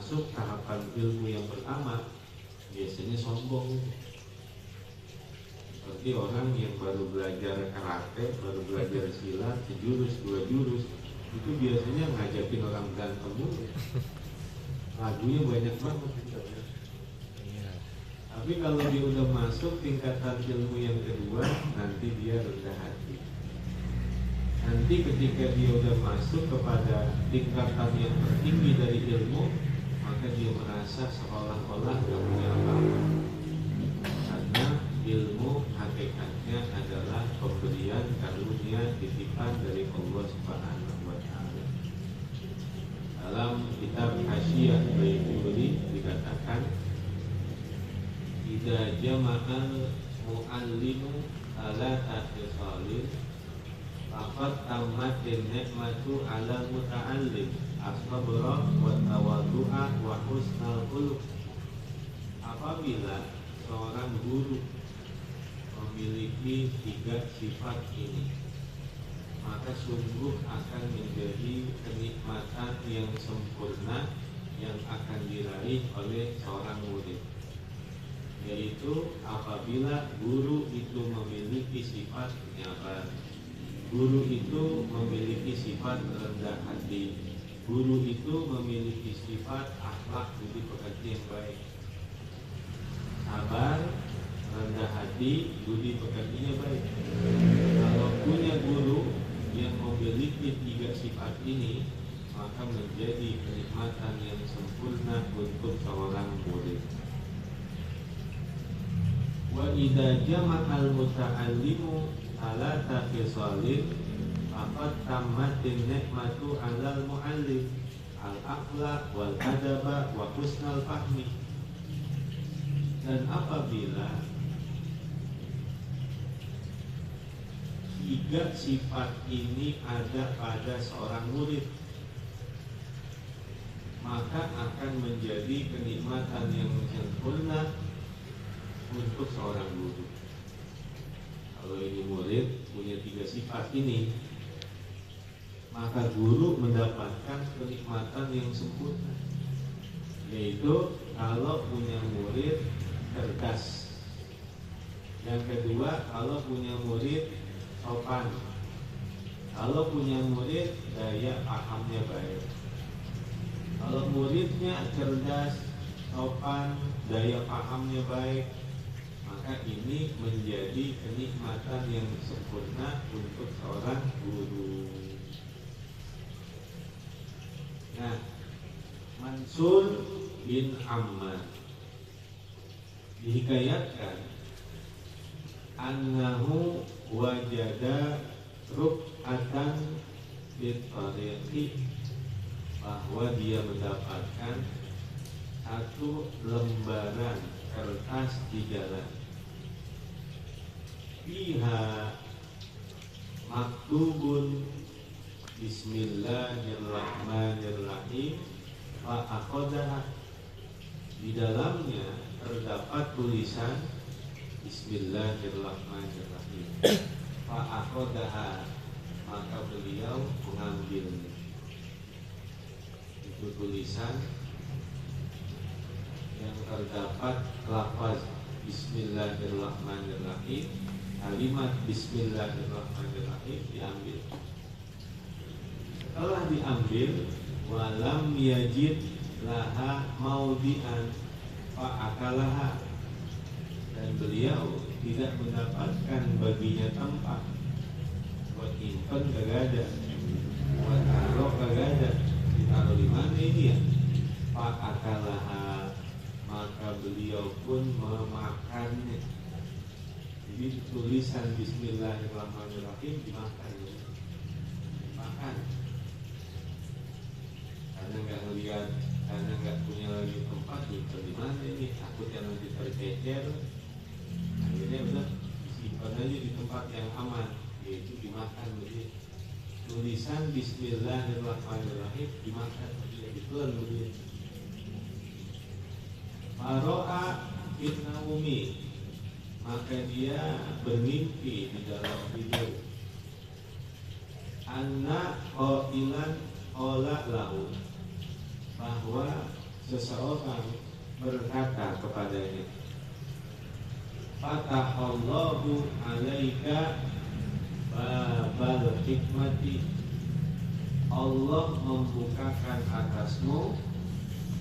masuk tahapan ilmu yang pertama biasanya sombong. Seperti orang yang baru belajar karate, baru belajar silat, sejurus, dua jurus, itu biasanya ngajakin orang berantem dulu. Lagunya banyak banget. Tapi kalau dia udah masuk tingkatan ilmu yang kedua, nanti dia rendah hati. Nanti ketika dia udah masuk kepada tingkatan yang tertinggi dari ilmu, maka dia merasa seolah-olah gak punya apa-apa. Karena ilmu hakikatnya adalah pemberian karunia titipan dari Allah Subhanahu wa Ta'ala. Dalam kitab Hasyiyah Baituri dikatakan, idza jama'al mu'allimu ala ta'salin faqad tammat ni'matu 'ala muta'allim as-sabra wa tawaddu'a wa husnal khuluq. Apabila seorang guru memiliki tiga sifat ini, maka sungguh akan menjadi kenikmatan yang sempurna yang akan diraih oleh seorang murid, yaitu apabila guru itu memiliki sifat penyabar, guru itu memiliki sifat rendah hati, guru itu memiliki sifat akhlak budi pekerti yang baik. Sabar, rendah hati, budi pekertinya baik. Kalau punya guru yang memiliki tiga sifat ini, maka menjadi kenikmatan yang sempurna untuk seorang murid. Wa idza jama'al muta'allimu ala taqisalin faqad tammat ni'matu 'alal mu'allim al-akhlaq wal adaba wa husnal fahmi. Dan apabila tiga sifat ini ada pada seorang murid, maka akan menjadi kenikmatan yang sempurna untuk seorang guru. Kalau ini murid punya tiga sifat ini, maka guru mendapatkan kenikmatan yang sempurna, yaitu kalau punya murid cerdas. Yang kedua, kalau punya murid sopan. Kalau punya murid daya pahamnya baik. Kalau muridnya cerdas, sopan, daya pahamnya baik, maka ini menjadi kenikmatan yang sempurna untuk seorang guru. Nah, Mansur bin Ammar dihikayatkan annahu wajada ruk'atan fit tariqi, bahwa dia mendapatkan satu lembaran kertas di jalan, fiha maktubun bismillahirrahmanirrahim fa aqadaha. Di dalamnya terdapat tulisan bismillahirrahmanirrahim. Fa aqadaha, maka beliau mengambilnya. Itu tulisan yang terdapat lafaz bismillahirrahmanirrahim, kalimat bismillahirrahmanirrahim diambil. Setelah diambil, walam yajid laha maudian fa'akalaha, dan beliau tidak mendapatkan baginya tempat. Buat nyimpen gak ada, buat taruh gak ada. Ditaruh di mana ini ya? Fa'akalaha, maka beliau pun memakannya. Jadi tulisan bismillahirrahmanirrahim dimakan, makan. Karena nggak ngelihat, karena nggak punya lagi tempat, nyimpen di mana ini, takutnya nanti tercecer. Akhirnya udah simpan aja di tempat yang aman, yaitu dimakan. Jadi tulisan bismillahirrahmanirrahim dimakan, ditelan begitu. Faro'a bin Naumi, maka dia bermimpi di dalam tidur. Anna qailan qala lahu, bahwa seseorang berkata kepadanya, Fatahallahu alaika babal hikmati, Allah membukakan atasmu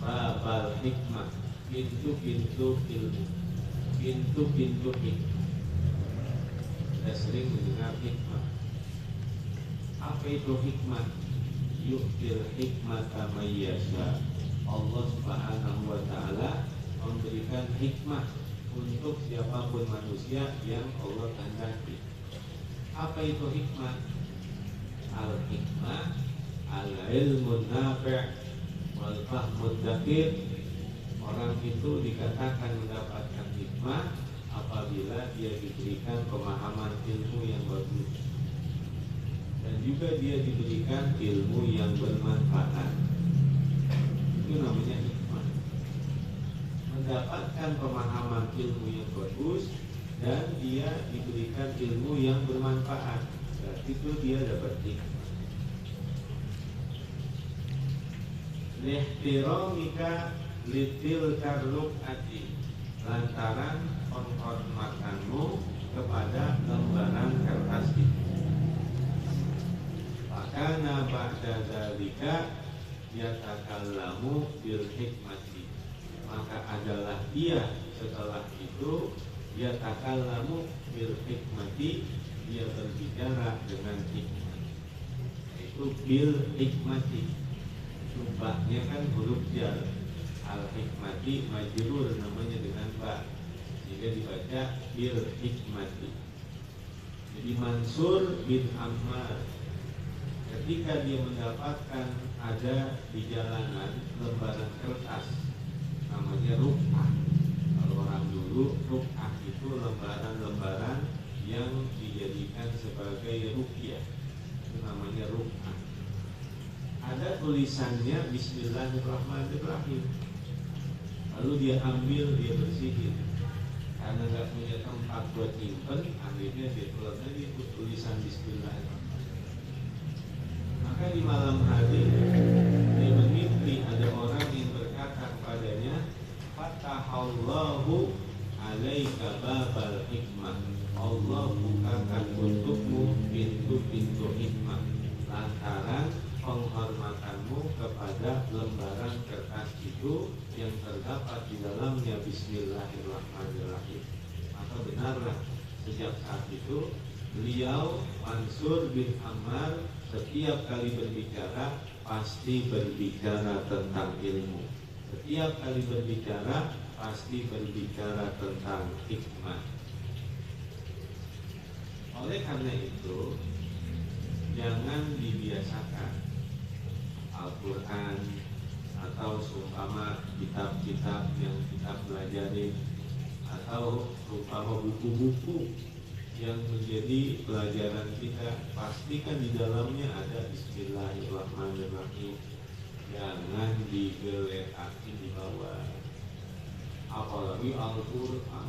babal hikmah, pintu-pintu ilmu, pintu-pintu hikmah. Kita sering mendengar hikmah. Apa itu hikmah? Yu'til hikmata mayyasha. Allah Subhanahu wa ta'ala memberikan hikmah untuk siapapun manusia yang Allah kehendaki. Apa itu hikmah? Al-hikmah al-ilmun nafi' wal fahmud daqiq. Orang itu dikatakan mendapatkan hikmah apabila dia diberikan pemahaman ilmu yang bagus, dan juga dia diberikan ilmu yang bermanfaat. Itu namanya hikmah. Mendapatkan pemahaman ilmu yang bagus dan dia diberikan ilmu yang bermanfaat, berarti itu dia dapat hikmah. Lihtiramika litil karlu'ati, lantaran penghormatanmu kepada lembaran kertas itu. Fakana ba'da dzalika yatakallamu bil hikmati, maka adalah dia setelah itu yatakallamu bil hikmati, dia berbicara dengan hikmah, yaitu bil hikmati. Sumpahnya kan huruf jar, al hikmati majrur namanya dengan ba, sehingga dibaca bil hikmati. Jadi Mansur bin Ammar ketika dia mendapatkan ada di jalanan lembaran kertas namanya ruk'ah. Kalau orang dulu ruk'ah itu lembaran-lembaran yang dijadikan sebagai ruqyah, itu namanya ruk'ah. Ada tulisannya Bismillahirrahmanirrahim, lalu dia ambil, dia bersihin, karena nggak punya tempat buat nyimpen, akhirnya dia keluar dari tulisan Bismillahirrahmanirrahim. Maka di malam hari dia bermimpi ada orang yang berkata kepadanya, Fatahallahu alaika babal hikmah, Allah bukakan untukmu pintu-pintu hikmah lantaran penghormatanmu kepada lembaran kertas itu yang terdapat di dalamnya Bismillahirrahmanirrahim. Maka benarlah sejak saat itu beliau Mansur bin Ammar setiap kali berbicara pasti berbicara tentang ilmu. Setiap kali berbicara pasti berbicara tentang hikmah. Oleh karena itu, jangan dibiasakan Al-Quran atau seumpama kitab-kitab yang kita pelajari, atau seumpama buku-buku yang menjadi pelajaran kita, pastikan di dalamnya ada Bismillahirrahmanirrahim. Jangan digeletakin di bawah, apalagi Al-Quran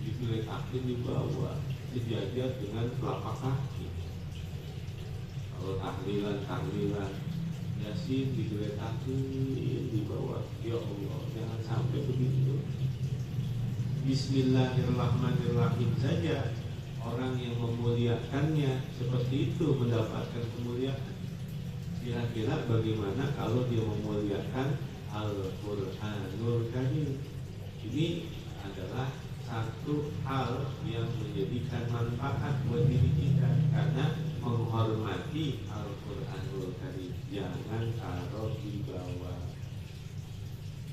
digeletakin di bawah, sejajar dengan telapak kaki. Kalau tahlilan Yasin digeletakin di bawah, ya Allah, jangan sampai begitu. Bismillahirrahmanirrahim saja orang yang memuliakannya seperti itu mendapatkan kemuliaan. Kira-kira bagaimana kalau dia memuliakan Al-Qur'anul Karim? Ini adalah satu hal yang menjadikan manfaat buat diri kita, karena menghormati Al-Qur'anul Karim, jangan taruh di bawah.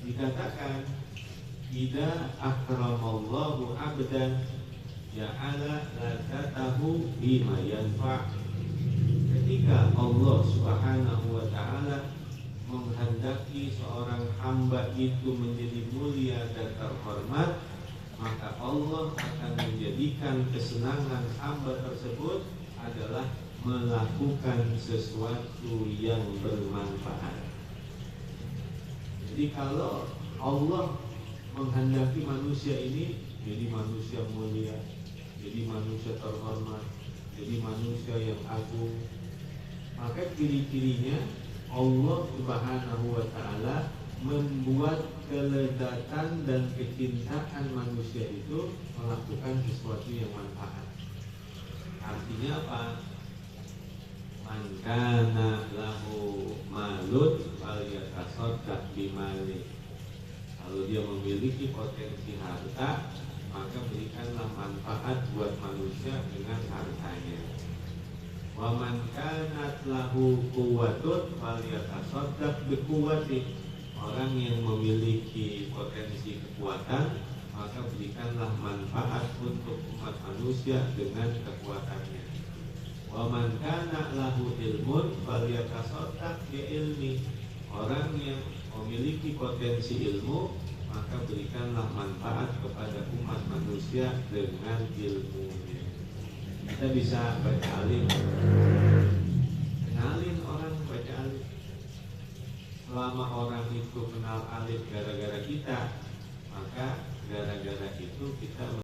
Dikatakan idza akramallahu 'abdan ja'ala ladatahu bima yanfa'. Ketika Allah Subhanahu wa ta'ala menghendaki seorang hamba itu menjadi mulia dan terhormat, maka Allah akan menjadikan kesenangan hamba tersebut adalah melakukan sesuatu yang bermanfaat. Jadi kalau Allah menghendaki manusia ini jadi manusia mulia, jadi manusia terhormat, jadi manusia yang agung, maka ciri-cirinya Allah Subhanahu wa ta'ala membuat kelezatan dan kecintaan manusia itu melakukan sesuatu yang manfaat. Artinya apa? Man kana lahu malun falyatasaddaq bimali. Kalau dia memiliki potensi harta, maka berikanlah manfaat buat manusia dengan hartanya. Wa man kanat lahu quwwatun falyatasaddaq biquwwati. Orang yang memiliki potensi kekuatan, maka berikanlah manfaat untuk umat manusia dengan kekuatannya. Wa man kana lahu ilmun falyatasaddaq bi ilmi. Orang yang memiliki potensi ilmu, maka berikanlah manfaat kepada umat manusia dengan ilmunya. Kita bisa baca alim, kenalin orang baca alim. Selama orang itu kenal alim gara-gara kita, maka gara-gara itu kita